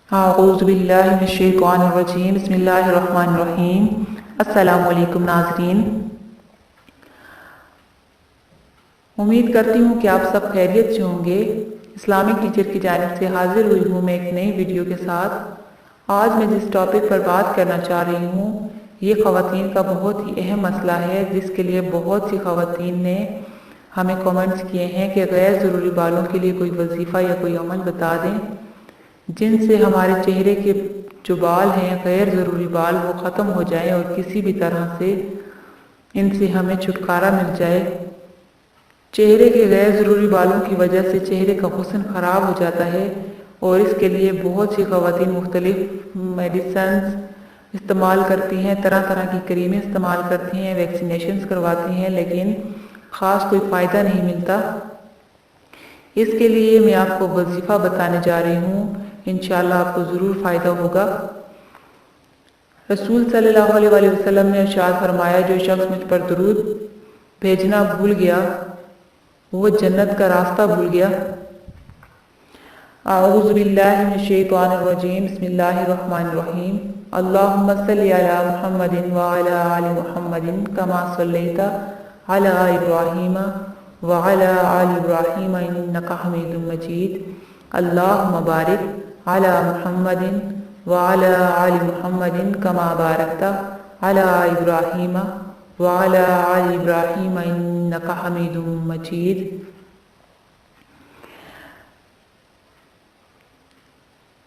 اعوذ باللہ من الشیطان الرجیم بسم اللہ الرحمن الرحیم۔ السلام علیکم ناظرین، امید کرتی ہوں کہ آپ سب خیریت سے ہوں گے۔ اسلامک ٹیچر کی جانب سے حاضر ہوئی ہوں میں ایک نئی ویڈیو کے ساتھ۔ آج میں جس ٹاپک پر بات کرنا چاہ رہی ہوں یہ خواتین کا بہت ہی اہم مسئلہ ہے، جس کے لیے بہت سی خواتین نے ہمیں کمنٹس کیے ہیں کہ غیر ضروری بالوں کے لیے کوئی وظیفہ یا کوئی عمل بتا دیں جن سے ہمارے چہرے کے جو بال ہیں غیر ضروری بال وہ ختم ہو جائیں اور کسی بھی طرح سے ان سے ہمیں چھٹکارا مل جائے۔ چہرے کے غیر ضروری بالوں کی وجہ سے چہرے کا حسن خراب ہو جاتا ہے اور اس کے لیے بہت سی خواتین مختلف میڈیسنز استعمال کرتی ہیں، طرح طرح کی کریمیں استعمال کرتی ہیں، ویکسینیشنز کرواتی ہیں، لیکن خاص کوئی فائدہ نہیں ملتا۔ اس کے لیے میں آپ کو وظیفہ بتانے جا رہی ہوں، انشاءاللہ آپ کو ضرور فائدہ ہوگا۔ رسول صلی اللہ علیہ وآلہ وسلم نے ارشاد فرمایا، جو شخص مجھ پر درود بھیجنا بھول گیا وہ جنت کا راستہ بھول گیا۔ اعوذ باللہ من الشیطان الرجیم بسم اللہ الرحمن الرحیم۔ اللہم صلی علی محمد وعلی آل محمد کما صلیت علی ابراہیم وعلی آل ابراہیم انکا حمید مجید۔ اللہم بارک علی محمد وعلی آل محمد کما بارکت علی ابراہیم وعلی آل ابراہیم انکا حمید مجید۔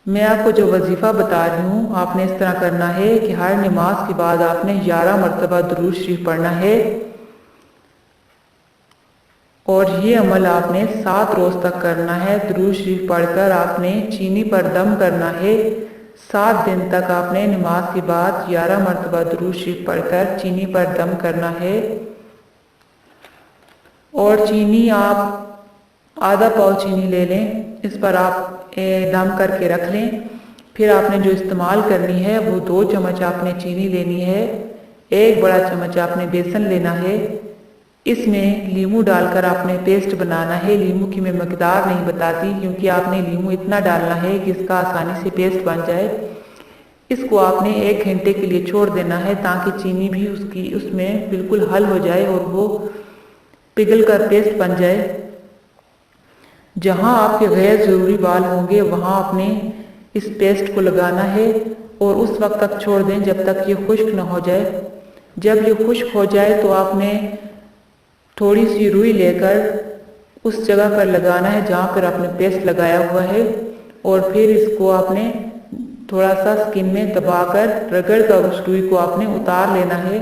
میں آپ کو جو وظیفہ بتا رہی ہوں آپ نے اس طرح کرنا ہے کہ ہر نماز کے بعد آپ نے 11 مرتبہ درود شریف پڑھنا ہے اور یہ عمل آپ نے 7 روز تک کرنا ہے۔ درود شریف پڑھ کر آپ نے چینی پر دم کرنا ہے۔ 7 دن تک آپ نے نماز کے بعد 11 مرتبہ درود شریف پڑھ کر چینی پر دم کرنا ہے اور چینی آپ آدھا پاؤ چینی لے لیں، اس پر آپ دم کر کے رکھ لیں۔ پھر آپ نے جو استعمال کرنی ہے وہ 2 چمچ آپ نے چینی لینی ہے، 1 بڑا چمچ آپ نے بیسن لینا ہے، اس میں لیمو ڈال کر آپ نے پیسٹ بنانا ہے۔ لیمو کی میں مقدار نہیں بتاتی کیونکہ آپ نے لیمو اتنا ڈالنا ہے کہ اس کا آسانی سے پیسٹ بن جائے۔ اس کو آپ نے 1 گھنٹے کے لیے چھوڑ دینا ہے تاکہ چینی بھی اس میں بالکل حل ہو جائے اور وہ پگھل کر پیسٹ بن جائے۔ جہاں آپ کے غیر ضروری بال ہوں گے وہاں آپ نے اس پیسٹ کو لگانا ہے اور اس وقت تک چھوڑ دیں جب تک یہ خشک نہ ہو جائے۔ جب یہ خشک ہو جائے تو آپ نے تھوڑی سی روئی لے کر اس جگہ پر لگانا ہے جہاں پر آپ نے پیسٹ لگایا ہوا ہے اور پھر اس کو آپ نے تھوڑا سا سکن میں دبا کر رگڑ کر اس روئی کو آپ نے اتار لینا ہے۔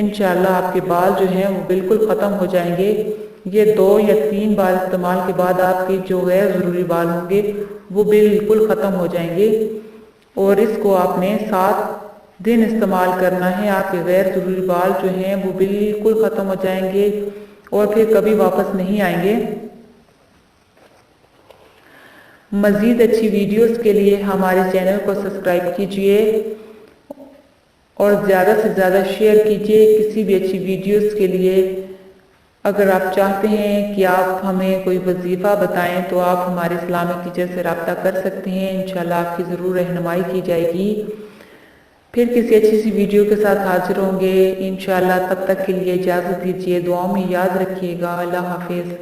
انشاءاللہ آپ کے بال جو ہیں وہ بالکل ختم ہو جائیں گے۔ یہ 2 یا 3 بار استعمال کے بعد آپ کے جو غیر ضروری بال ہوں گے وہ بالکل ختم ہو جائیں گے اور اس کو آپ نے 7 دن استعمال کرنا ہے۔ آپ کے غیر ضروری بال جو ہیں وہ بالکل ختم ہو جائیں گے اور پھر کبھی واپس نہیں آئیں گے۔ مزید اچھی ویڈیوز کے لیے ہمارے چینل کو سبسکرائب کیجئے اور زیادہ سے زیادہ شیئر کیجئے کسی بھی اچھی ویڈیوز کے لیے۔ اگر آپ چاہتے ہیں کہ آپ ہمیں کوئی وظیفہ بتائیں تو آپ ہمارے اسلامک ٹیچر سے رابطہ کر سکتے ہیں، انشاءاللہ آپ کی ضرور رہنمائی کی جائے گی۔ پھر کسی اچھی سی ویڈیو کے ساتھ حاضر ہوں گے انشاءاللہ، تب تک کے لیے اجازت دیجیے، دعاؤں میں یاد رکھیے گا۔ اللہ حافظ۔